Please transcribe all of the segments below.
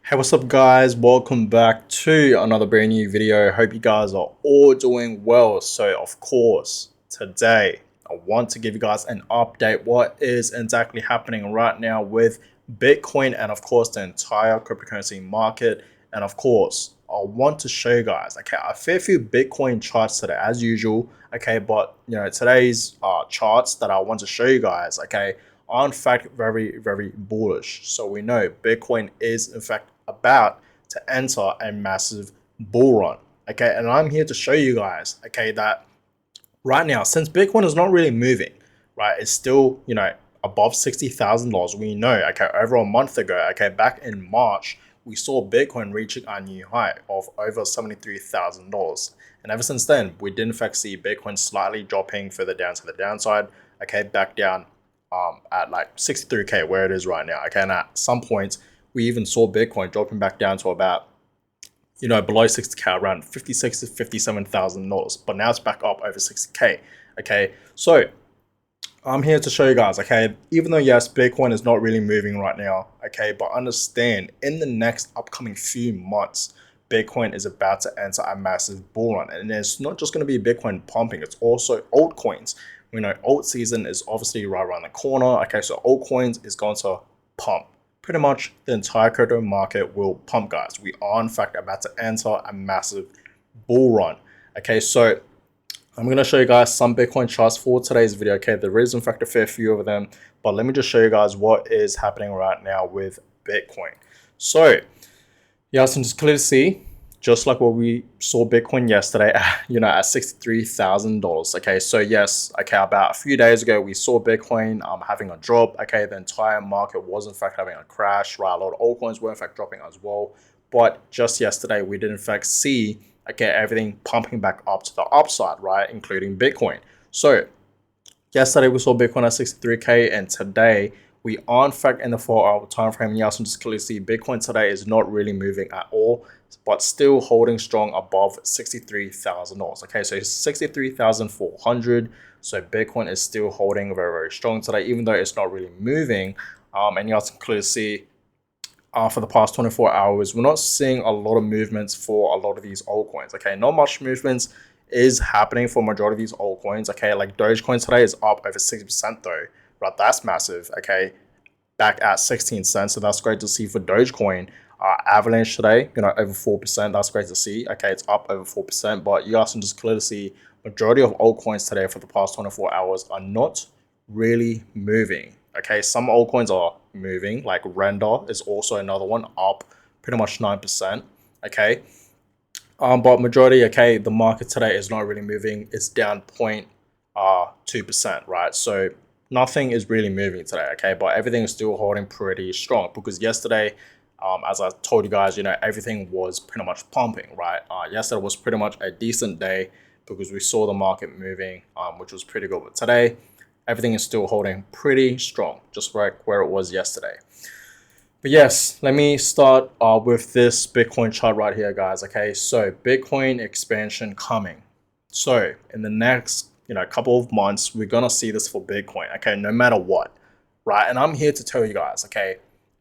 Hey, what's up, guys? Welcome back to another brand new video. Hope you guys are all doing well. So, of course, today I want to give you guys an update what is exactly happening right now with Bitcoin and, of course, the entire cryptocurrency market. And, of course, I want to show you guys, okay, a fair few Bitcoin charts today, as usual, okay, but today's charts that I want to show you guys, okay, are in fact very bullish. So we know Bitcoin is in fact about to enter a massive bull run. Okay, and I'm here to show you guys, okay, that right now, since Bitcoin is not really moving, right, it's still, above $60,000. We know, okay, over a month ago, okay, back in March, we saw Bitcoin reaching a new high of over $73,000. And ever since then, we did in fact see Bitcoin slightly dropping further down to the downside, okay, back down at like 63K where it is right now. Okay, and at some points, we even saw Bitcoin dropping back down to about below 60K, around 56 to $57,000, but now it's back up over 60K. Okay, so I'm here to show you guys, okay, even though yes, Bitcoin is not really moving right now, okay, but understand in the next upcoming few months, Bitcoin is about to enter a massive bull run. And it's not just going to be Bitcoin pumping, it's also altcoins. We know alt season is obviously right around the corner. Okay, so altcoins is going to pump. Pretty much the entire crypto market will pump, guys. We are in fact about to enter a massive bull run. Okay, so I'm going to show you guys some Bitcoin charts for today's video. Okay, there is in fact a fair few of them, but let me just show you guys what is happening right now with Bitcoin. So yeah, so just clearly see, just like what we saw Bitcoin yesterday, at $63,000. Okay, so yes, okay, about a few days ago, we saw Bitcoin having a drop. Okay, the entire market was in fact having a crash, right? A lot of altcoins were in fact dropping as well. But just yesterday, we did in fact see, okay, everything pumping back up to the upside, right? Including Bitcoin. So yesterday we saw Bitcoin at 63K, and today we are in fact in the 4 hour time frame. Yes, I'm just clearly see Bitcoin today is not really moving at all, but still holding strong above $63,000. Okay, so 63,400. So Bitcoin is still holding very strong today, even though it's not really moving. And you guys can clearly see for the past 24 hours, we're not seeing a lot of movements for a lot of these altcoins. Okay, not much movements is happening for majority of these altcoins. Okay, like Dogecoin today is up over 60% though, right? That's massive. Okay, back at 16 cents, so that's great to see for Dogecoin. Avalanche today, over 4%. That's great to see. Okay, it's up over 4%, but you guys can just clearly see majority of altcoins today for the past 24 hours are not really moving. Okay, some altcoins are moving, like Render is also another one, up pretty much 9%. Okay, but majority, okay, the market today is not really moving. It's down 0.2%, right? So nothing is really moving today, okay? But everything is still holding pretty strong because yesterday, as I told you guys, everything was pretty much pumping, right? Yesterday was pretty much a decent day because we saw the market moving, which was pretty good. But today, everything is still holding pretty strong, just like where it was yesterday. But yes, let me start with this Bitcoin chart right here, guys. Okay, so Bitcoin expansion coming. So in the next, couple of months, we're gonna see this for Bitcoin. Okay, no matter what, right? And I'm here to tell you guys. Okay,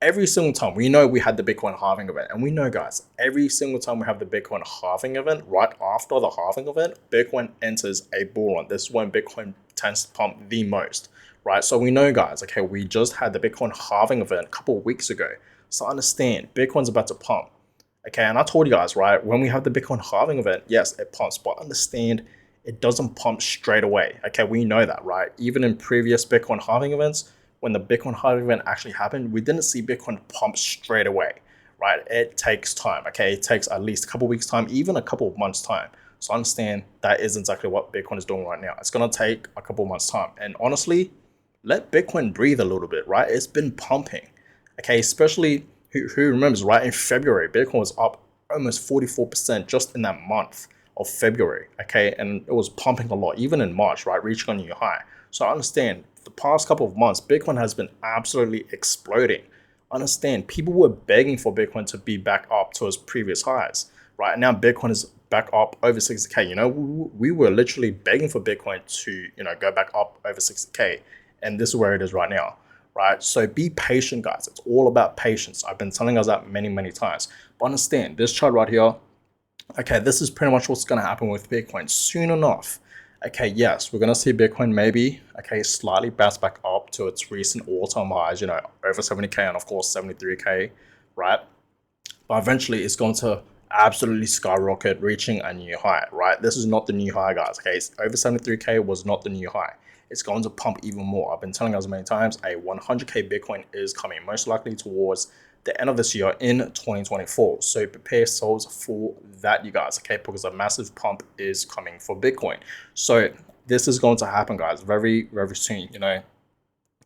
every single time we know we had the Bitcoin halving event, and we know, guys, every single time we have the Bitcoin halving event, right after the halving event, Bitcoin enters a bull run. This is when Bitcoin tends to pump the most, right? So we know, guys, okay, we just had the Bitcoin halving event a couple of weeks ago. So understand, Bitcoin's about to pump. Okay, and I told you guys, right, when we have the Bitcoin halving event, yes, it pumps, but understand it doesn't pump straight away. Okay, we know that, right? Even in previous Bitcoin halving events, when the Bitcoin halving event actually happened, we didn't see Bitcoin pump straight away, right? It takes time, okay? It takes at least a couple of weeks' time, even a couple of months' time. So understand that is exactly what Bitcoin is doing right now. It's gonna take a couple of months' time. And honestly, let Bitcoin breathe a little bit, right? It's been pumping, okay? Especially who remembers, right? In February, Bitcoin was up almost 44% just in that month of February, okay? And it was pumping a lot, even in March, right? Reaching a new high. So I understand the past couple of months, Bitcoin has been absolutely exploding. Understand, people were begging for Bitcoin to be back up to its previous highs. Right now, Bitcoin is back up over 60K. We were literally begging for Bitcoin to, go back up over 60K. And this is where it is right now. right? So be patient, guys. It's all about patience. I've been telling us that many times. But understand this chart right here. Okay, this is pretty much what's going to happen with Bitcoin soon enough. Okay, yes, we're going to see Bitcoin maybe, okay, slightly bounce back up to its recent all-time highs, you know, over 70K and of course 73K, right? But eventually it's going to absolutely skyrocket, reaching a new high, right? This is not the new high, guys, okay? It's over 73K was not the new high. It's going to pump even more. I've been telling us many times, a 100K Bitcoin is coming, most likely towards the end of this year in 2024. So prepare yourselves for that, you guys, okay? Because a massive pump is coming for Bitcoin. So this is going to happen, guys, very soon, you know,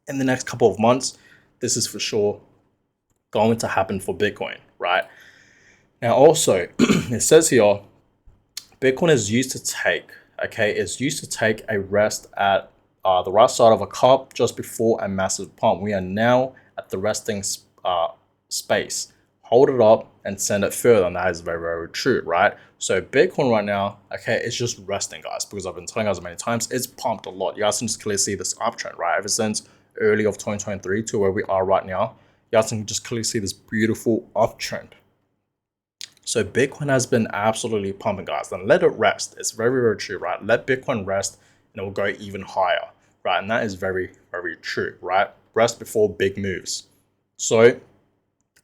in the next couple of months. This is for sure going to happen for Bitcoin, right? Now, also, it says here, Bitcoin is used to take, okay, it's used to take a rest at the right side of a cup just before a massive pump. We are now at the resting space. Hold it up and send it further, and that is very true, right? So Bitcoin right now, okay, it's just resting, guys, because I've been telling you guys many times, it's pumped a lot. You guys can just clearly see this uptrend, right? Ever since early of 2023 to where we are right now, you guys can just clearly see this beautiful uptrend. So Bitcoin has been absolutely pumping, guys. Then let it rest. It's very true, right? Let Bitcoin rest and it will go even higher, right? And that is very true, right? Rest before big moves. So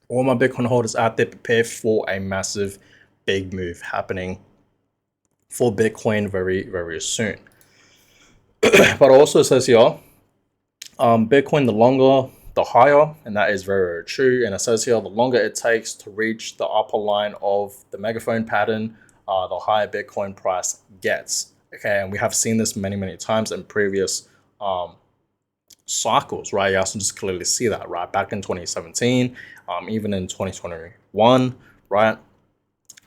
all my Bitcoin holders out there, prepare for a massive big move happening for Bitcoin very soon. But also it says here, Bitcoin, the longer the higher, and that is very true. And it says here, the longer it takes to reach the upper line of the megaphone pattern, the higher Bitcoin price gets. Okay, and we have seen this many times in previous cycles, right? You guys can just clearly see that, right? Back in 2017, even in 2021, right?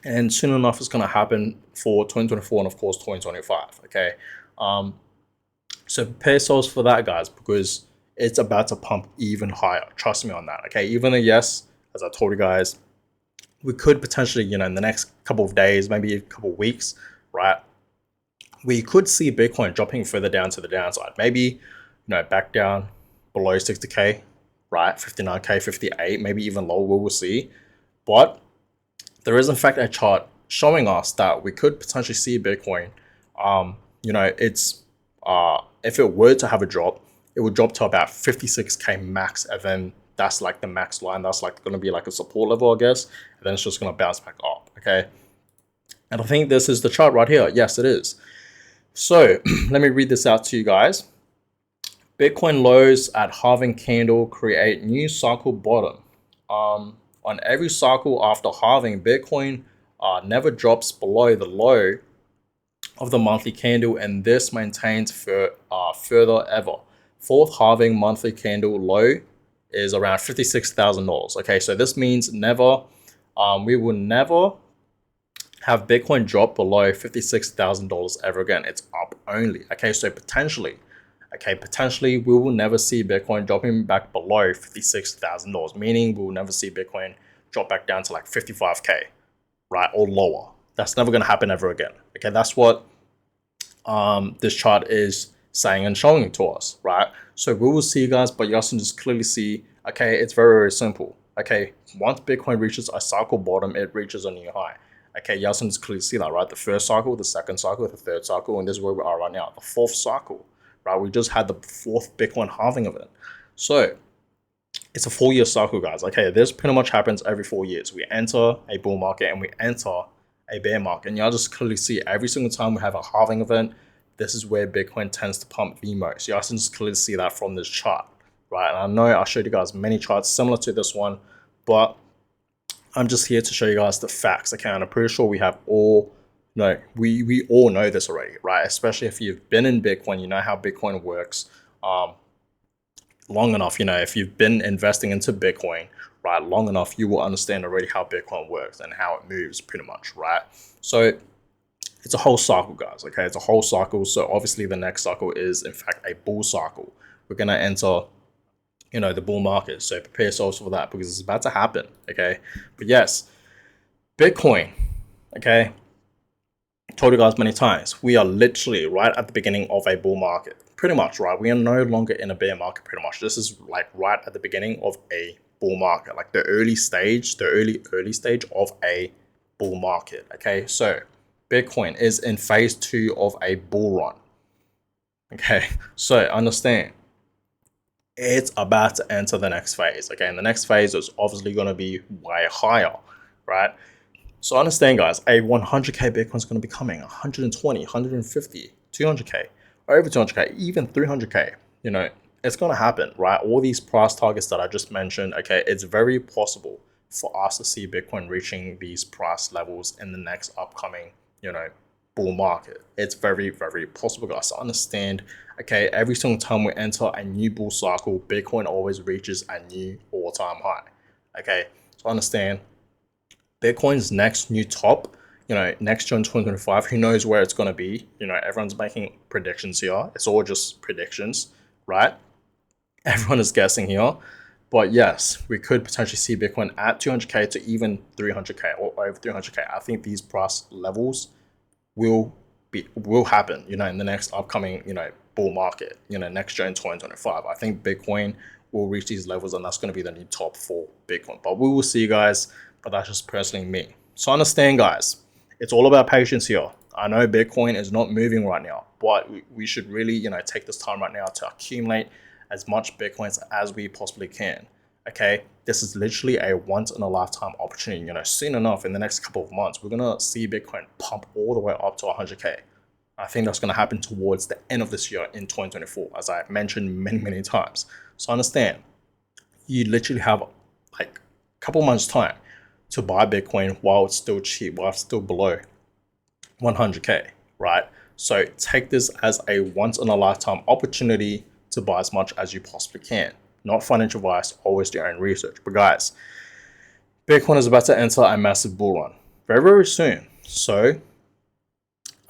And soon enough, it's going to happen for 2024 and of course 2025. Okay, so prepare yourselves for that, guys, because it's about to pump even higher. Trust me on that. Okay, even though, yes, as I told you guys, we could potentially, you know, in the next couple of days, maybe a couple of weeks, right, we could see Bitcoin dropping further down to the downside. Maybe, you know, back down below 60K, right, 59K, 58, maybe even lower, we will see. But there is in fact a chart showing us that we could potentially see Bitcoin, you know, it's if it were to have a drop, it would drop to about 56K max, and then that's like the max line. That's like going to be like a support level, I guess, and then it's just going to bounce back up. Okay, and I think this is the chart right here. Yes, it is. So let me read this out to you guys. Bitcoin lows at halving candle create new cycle bottom. On every cycle after halving, Bitcoin never drops below the low of the monthly candle, and this maintains for further ever. Fourth halving monthly candle low is around $56,000. Okay, so this means never, we will never have Bitcoin drop below $56,000 ever again. It's up only. Okay, so potentially we will never see Bitcoin dropping back below $56,000, meaning we will never see Bitcoin drop back down to like 55K, right, or lower. That's never going to happen ever again. Okay, that's what this chart is saying and showing to us, right? So we will see, guys, but you guys can just clearly see, okay, it's very simple. Okay, once Bitcoin reaches a cycle bottom, it reaches a new high. Okay, you guys can just clearly see that, right? The first cycle, the second cycle, the third cycle, and this is where we are right now, the fourth cycle, right? We just had the fourth Bitcoin halving event. So it's a 4-year cycle, guys. Okay, this pretty much happens every 4 years. We enter a bull market and we enter a bear market, and y'all just clearly see every single time we have a halving event, this is where Bitcoin tends to pump the most. You guys can just clearly see that from this chart, right? And I know I showed you guys many charts similar to this one, but I'm just here to show you guys the facts. Okay, and I'm pretty sure we have all, no, we all know this already, right? Especially if you've been in Bitcoin, you know how Bitcoin works long enough. You know, if you've been investing into Bitcoin, right, long enough, you will understand already how Bitcoin works and how it moves pretty much, right? So it's a whole cycle, guys. Okay, it's a whole cycle. So obviously the next cycle is in fact a bull cycle. We're going to enter, you know, the bull market. So prepare yourselves for that because it's about to happen. Okay, but yes, Bitcoin, okay, I told you guys many times, we are literally right at the beginning of a bull market. pretty much, right? We are no longer in a bear market, pretty much. This is like right at the beginning of a bull market, like the early stage of a bull market. Okay, so Bitcoin is in phase 2 of a bull run. Okay, so understand, it's about to enter the next phase. Okay, and the next phase is obviously going to be way higher, right? So understand, guys, a 100k Bitcoin is going to be coming, 120, 150, 200k, over 200k, even 300k. You know, it's going to happen, right? All these price targets that I just mentioned, okay, it's very possible for us to see Bitcoin reaching these price levels in the next upcoming, you know, bull market. It's very, very possible, guys. To understand, okay, every single time we enter a new bull cycle, Bitcoin always reaches a new all-time high. Okay, so understand, Bitcoin's next new top, you know, next year in 2025, who knows where it's going to be? You know, everyone's making predictions here. It's all just predictions, right? Everyone is guessing here. But yes, we could potentially see Bitcoin at 200k to even 300k or over 300k. I think these price levels will happen, you know, in the next upcoming, you know, bull market, you know, next year in 2025. I think Bitcoin will reach these levels, and that's going to be the new top for Bitcoin. But we will see, guys. But that's just personally me. So understand, guys, it's all about patience here. I know Bitcoin is not moving right now, but we should really, you know, take this time right now to accumulate as much Bitcoins as we possibly can. Okay, this is literally a once in a lifetime opportunity. You know, soon enough, in the next couple of months, we're gonna see Bitcoin pump all the way up to 100k. I think that's going to happen towards the end of this year in 2024, as I mentioned many times. So understand, you literally have like a couple months time to buy Bitcoin while it's still cheap, while it's still below 100k, right? So take this as a once in a lifetime opportunity to buy as much as you possibly can. Not financial advice, always do your own research. But guys, Bitcoin is about to enter a massive bull run very soon. So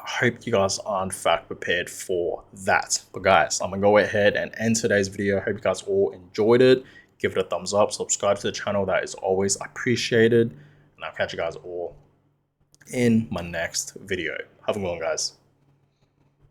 I hope you guys are in fact prepared for that. But guys, I'm gonna go ahead and end today's video. I hope you guys all enjoyed it. Give it a thumbs up, subscribe to the channel. That is always appreciated. And I'll catch you guys all in my next video. Have a good one, guys.